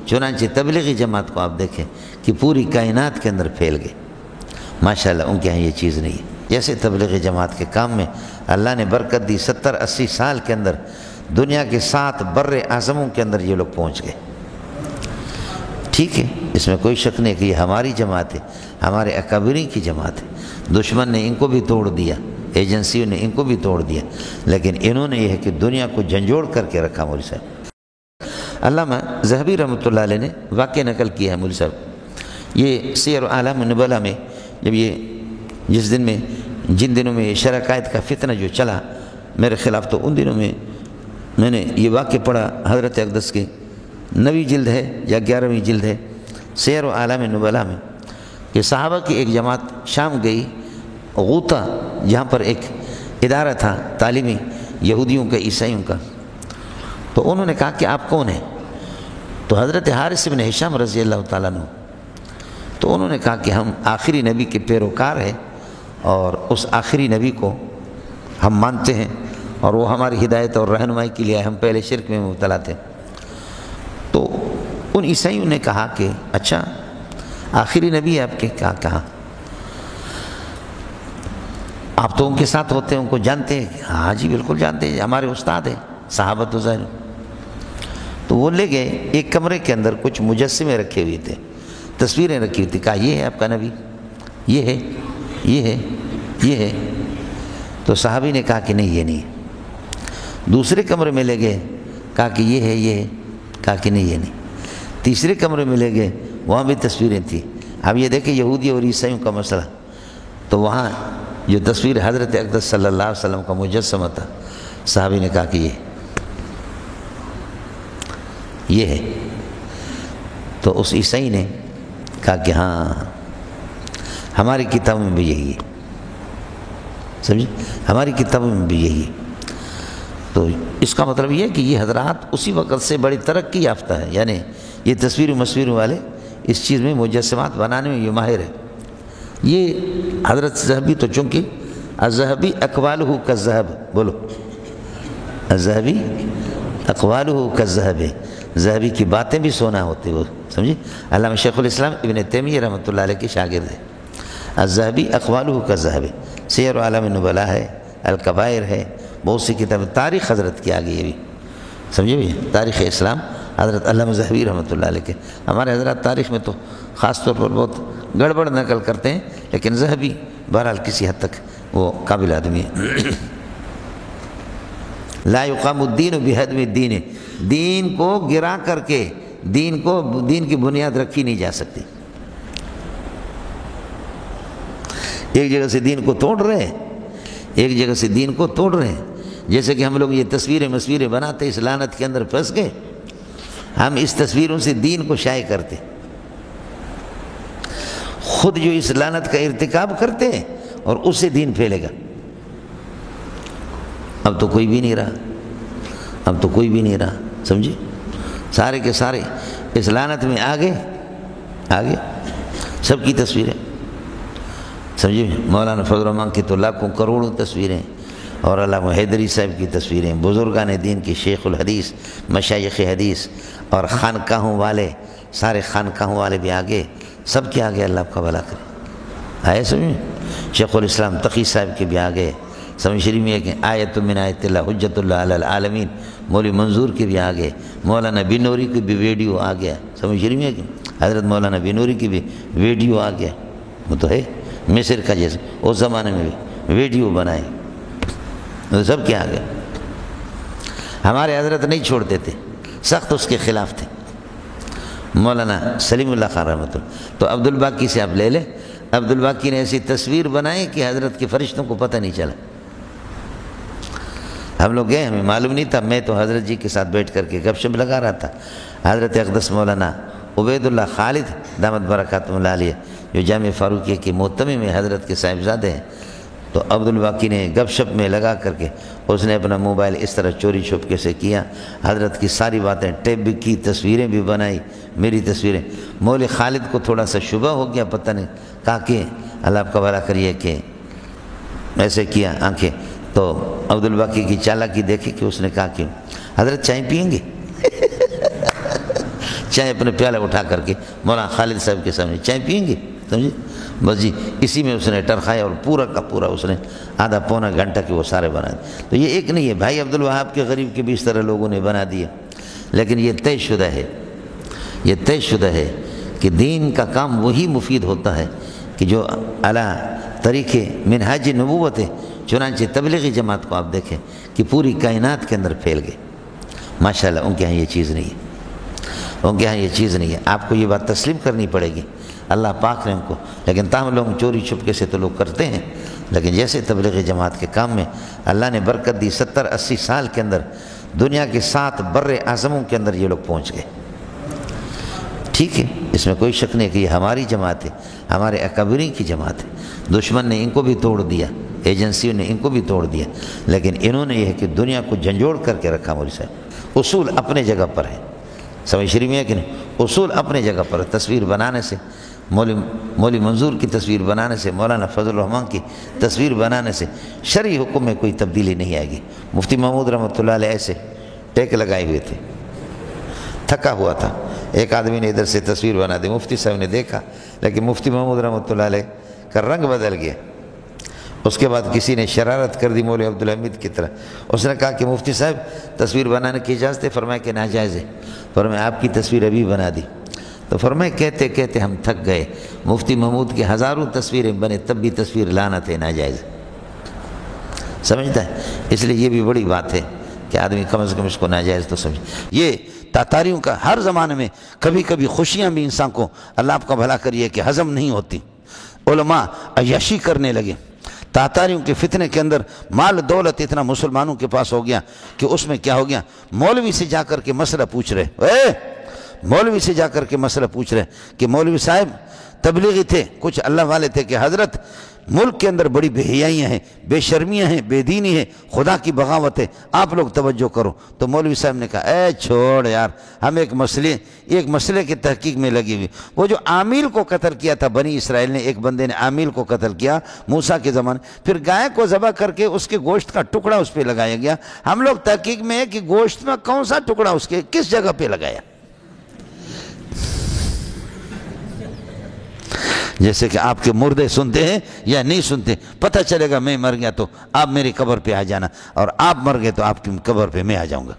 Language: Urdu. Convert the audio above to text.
چنانچہ تبلیغی جماعت کو آپ دیکھیں کہ پوری کائنات کے اندر پھیل گئے. ماشاءاللہ ان کے یہاں یہ چیز نہیں ہے. جیسے تبلیغی جماعت کے کام میں اللہ نے برکت دی، 70-80 سال کے اندر دنیا کے 7 بر اعظموں کے اندر یہ لوگ پہنچ گئے. ٹھیک ہے، اس میں کوئی شک نہیں کہ یہ ہماری جماعت ہے، ہمارے اکابرین کی جماعت ہے. دشمن نے ان کو بھی توڑ دیا، ایجنسیوں نے ان کو بھی توڑ دیا، لیکن انہوں نے یہ ہے کہ دنیا کو جھنجھوڑ کر کے رکھا. مولوی صاحب علامہ ذہبی رحمۃ اللہ علیہ نے واقعہ نقل کیا ہے. مولوی صاحب یہ سیر اعلام النبلاء میں جب جن دنوں میں یہ شرکائت کا فتنہ جو چلا میرے خلاف، تو ان دنوں میں نے یہ واقعہ پڑھا. حضرت اقدس کے 9ویں جلد ہے یا 11ویں جلد ہے سیر اعلام النبلاء میں کہ صحابہ کی ایک جماعت شام گئی، غوطہ جہاں پر ایک ادارہ تھا تعلیمی یہودیوں کا عیسائیوں کا. تو انہوں نے کہا کہ آپ کون ہیں؟ تو حضرت حارث بن ہشام رضی اللہ تعالیٰ عنہ، تو انہوں نے کہا کہ ہم آخری نبی کے پیروکار ہیں اور اس آخری نبی کو ہم مانتے ہیں اور وہ ہماری ہدایت اور رہنمائی کے لیے ہم پہلے شرک میں مبتلا تھے. تو ان عیسائیوں نے کہا کہ اچھا آخری نبی ہے آپ کے؟ کہا آپ تو ان کے ساتھ ہوتے ہیں، ان کو جانتے ہیں؟ ہاں جی بالکل جانتے ہیں، ہمارے استاد ہیں صحابت ظاہر. تو وہ لے گئے ایک کمرے کے اندر، کچھ مجسمے رکھے ہوئے تھے، تصویریں رکھی ہوئی تھی. کہا یہ ہے آپ کا نبی، یہ ہے، یہ ہے، یہ ہے. تو صحابی نے کہا کہ نہیں یہ نہیں. دوسرے کمرے میں لے گئے، کہا کہ یہ ہے، یہ ہے. کہا کہ نہیں یہ نہیں. تیسرے کمرے میں لے گئے، وہاں بھی تصویریں تھیں. اب یہ دیکھیں یہودی اور عیسائیوں کا مسئلہ. تو وہاں جو تصویر حضرت اقدس صلی اللہ علیہ وسلم کا مجسمہ تھا، صحابی نے کہا کہ یہ ہے. تو اس عیسائی نے کہا کہ ہاں ہماری کتابوں میں بھی یہی ہے. سمجھے؟ ہماری کتابوں میں بھی یہی ہے. تو اس کا مطلب یہ ہے کہ یہ حضرات اسی وقت سے بڑی ترقی یافتہ ہے. یعنی یہ تصویروں والے اس چیز میں مجسمات بنانے میں یہ ماہر ہے. یہ حضرت ذہبی تو چونکہ الذہبی اقوالہ کالذہب، بولو الذہبی اقوالہ کالذہب ہے، ذہبی کی باتیں بھی سونا ہوتی وہ. سمجھے؟ علامہ شیخ الاسلام ابن تیمیہ رحمۃ اللہ علیہ کے شاگرد ہے. الذہبی اقوالہ کالذہب، سیر اعلام النبلاء ہے، الکبائر ہے، بہت سی کتابیں. تاریخ حضرت کی آگے یہ بھی سمجھے بھی، تاریخ اسلام حضرت علامہ ذہبی رحمۃ اللہ علیہ کے. ہمارے حضرات تاریخ میں تو خاص طور پر بہت گڑبڑ نقل کرتے ہیں، لیکن ذہبی بہرحال کسی حد تک وہ قابل آدمی ہے. لا یقام الدین بہدم الدین، دین کو گرا کر کے دین کی بنیاد رکھی نہیں جا سکتی. ایک جگہ سے دین کو توڑ رہے ہیں، ایک جگہ سے دین کو توڑ رہے ہیں. جیسے کہ ہم لوگ یہ تصویریں بناتے، اس لعنت کے اندر پھنس گئے. ہم اس تصویروں سے دین کو شائع کرتے، خود جو اس لعنت کا ارتکاب کرتے ہیں اور اس سے دین پھیلے گا. اب تو کوئی بھی نہیں رہا، سمجھے؟ سارے کے سارے اس لعنت میں آگے سب کی تصویریں. سمجھے؟ مولانا فضل الرحمان کی تو لاکھوں کروڑوں تصویریں، اور علامہ حیدری صاحب کی تصویریں، بزرگان دین کی، شیخ الحدیث، مشایخ حدیث، اور خانقاہوں والے، سارے خانقاہوں والے بھی آگے، سب کے آگے. اللہ آپ کا بھلا کرے. آئے سمجھیں؟ شیخ الاسلام تقی صاحب کے بھی آگے. سمجھ شریف میں کہ آیت من آیت اللہ حجت اللہ علی العالمین، مولوی منظور کے بھی آگے. مولانا بنوری کی بھی ویڈیو آ گیا. سمجھ شریف میں کہ حضرت مولانا بنوری کی بھی ویڈیو آ گیا. وہ تو ہے مصر کا، جیسے اس زمانے میں بھی ویڈیو بنائے، سب کے آگے. ہمارے حضرت نہیں چھوڑتے تھے، سخت اس کے خلاف تھے. مولانا سلیم اللہ خان رحمۃ اللہ. تو عبدالباقی سے آپ لے لیں، عبدالباقی نے ایسی تصویر بنائی کہ حضرت کے فرشتوں کو پتہ نہیں چلا. ہم لوگ گئے، ہمیں معلوم نہیں تھا. میں تو حضرت جی کے ساتھ بیٹھ کر کے گپ شپ لگا رہا تھا. حضرت اقدس مولانا عبید اللہ خالد دامت برکاتہ اللہ علیہ، جو جامع فاروقیہ کے محتمم میں حضرت کے صاحبزادے ہیں، تو عبدالباقی نے گپ شپ میں لگا کر کے اس نے اپنا موبائل اس طرح چوری چھپکے سے کیا. حضرت کی ساری باتیں ٹیپ بھی کی، تصویریں بھی بنائی، میری تصویریں. مولوی خالد کو تھوڑا سا شبہ ہو گیا، پتہ نہیں، کہا کہ اللہ آپ کا بھلا کریے کہ ایسے کیا آنکھیں. تو عبدالباقی کی چالاکی دیکھی کہ اس نے کہا کہ حضرت چائے پئیں گے؟ چائے اپنے پیالہ اٹھا کر کے مولانا خالد صاحب کے سامنے چائے پئیں گے، سمجھے؟ بس جی اسی میں اس نے ٹرخایا اور پورا کا پورا اس نے آدھا پونا گھنٹہ کے وہ سارے بنا دیے۔ تو یہ ایک نہیں ہے، بھائی عبدالوہاب کے غریب کے بھی اس طرح لوگوں نے بنا دیا، لیکن یہ طے شدہ ہے، یہ طے شدہ ہے کہ دین کا کام وہی مفید ہوتا ہے کہ جو اعلیٰ طریقے منہاج نبوت ہے۔ چنانچہ تبلیغی جماعت کو آپ دیکھیں کہ پوری کائنات کے اندر پھیل گئے، ماشاءاللہ ان کے ہاں یہ چیز نہیں ہے، ان کے ہاں یہ چیز نہیں ہے۔ آپ کو یہ بات تسلیم کرنی پڑے گی، اللہ پاک نے ان کو، لیکن تاہم لوگ چوری چھپکے سے تو لوگ کرتے ہیں، لیکن جیسے تبلیغی جماعت کے کام میں اللہ نے برکت دی، 70-80 سال کے اندر دنیا کے 7 بر اعظموں کے اندر یہ لوگ پہنچ گئے۔ ٹھیک ہے، اس میں کوئی شک نہیں کہ یہ ہماری جماعت ہے، ہمارے اکابرین کی جماعت ہے۔ دشمن نے ان کو بھی توڑ دیا، ایجنسیوں نے ان کو بھی توڑ دیا، لیکن انہوں نے یہ ہے کہ دنیا کو جھنجھوڑ کر کے رکھا۔ مولوی صاحب اصول اپنے جگہ پر ہے، سمجھ شریف میں ہے کہ نہیں؟ اصول اپنے جگہ پر ہے۔ تصویر بنانے سے، مولوی منظور کی تصویر بنانے سے، مولانا فضل الرحمان کی تصویر بنانے سے شرعی حکم میں کوئی تبدیلی نہیں آئے گی۔ مفتی محمود رحمۃ اللہ علیہ ایسے ٹیک لگائے ہوئے تھے، تھکا ہوا تھا، ایک آدمی نے ادھر سے تصویر بنا دی، مفتی صاحب نے دیکھا، لیکن مفتی محمود رحمۃ اللہ علیہ کا رنگ بدل گیا۔ اس کے بعد کسی نے شرارت کر دی مولوی عبدالحمید کی طرح، اس نے کہا کہ مفتی صاحب تصویر بنانے کی اجازت ہے؟ فرمایا کہ ناجائز ہے۔ فرمایا آپ کی تصویر ابھی بنا دی۔ تو فرمایا کہتے کہتے ہم تھک گئے، مفتی محمود کی ہزاروں تصویریں بنے تب بھی تصویر لعنت ہے، ناجائز ہے۔ سمجھتا ہے؟ اس لیے یہ بھی بڑی بات ہے کہ آدمی کم از کم اس کو ناجائز تو سمجھے۔ یہ تاتاریوں کا ہر زمانے میں کبھی کبھی خوشیاں بھی انسان کو، اللہ آپ کا بھلا کریے، کہ ہضم نہیں ہوتی۔ علماء عیاشی کرنے لگے۔ تاتاریوں کے فتنے کے اندر مال دولت اتنا مسلمانوں کے پاس ہو گیا کہ اس میں کیا ہو گیا، مولوی سے جا کر کے مسئلہ پوچھ رہے، مولوی سے جا کر کے مسئلہ پوچھ رہے کہ مولوی صاحب تبلیغی تھے، کچھ اللہ والے تھے، کہ حضرت ملک کے اندر بڑی بے حیائیاں ہیں، بے شرمیاں ہیں، بے دینی ہے، خدا کی بغاوت ہے، آپ لوگ توجہ کرو۔ تو مولوی صاحب نے کہا اے چھوڑ یار، ہم ایک مسئلے کی تحقیق میں لگی ہوئی۔ وہ جو عامیل کو قتل کیا تھا بنی اسرائیل نے، ایک بندے نے عامیل کو قتل کیا موسیٰ کے زمانے، پھر گائے کو ذبح کر کے اس کے گوشت کا ٹکڑا اس پہ لگایا گیا۔ ہم لوگ تحقیق میں ہے کہ گوشت میں کون سا ٹکڑا اس کے کس جگہ پہ لگایا، جیسے کہ آپ کے مردے سنتے ہیں یا نہیں سنتے، پتہ چلے گا میں مر گیا تو آپ میری قبر پہ آ جانا، اور آپ مر گئے تو آپ کی قبر پہ میں آ جاؤں گا۔